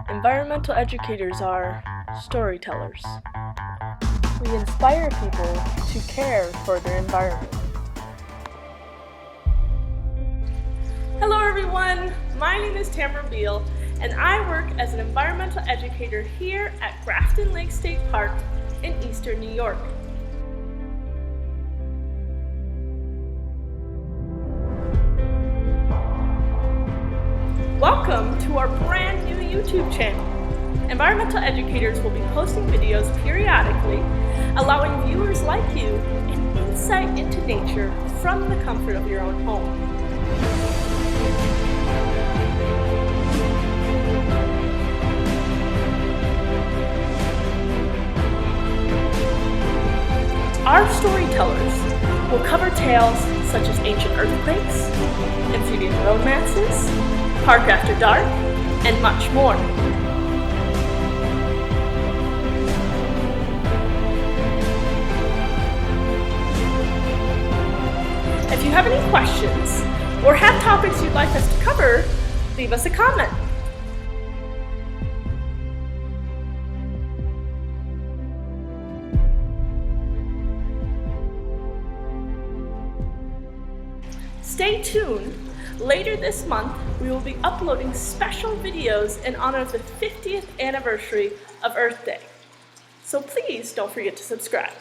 Environmental educators are storytellers. We inspire people to care for their environment. Hello everyone, my name is Tamara Beal and I work as an environmental educator here at Grafton Lakes State Park in Eastern New York. Welcome to our brand new YouTube channel. Environmental educators will be posting videos periodically, allowing viewers like you an insight into nature from the comfort of your own home. Our storytellers will cover tales such as ancient earthquakes, amphibian romances, park after dark, and much more. If you have any questions or have topics you'd like us to cover, leave us a comment. Stay tuned. Later this month, we will be uploading special videos in honor of the 50th anniversary of Earth Day. So please don't forget to subscribe.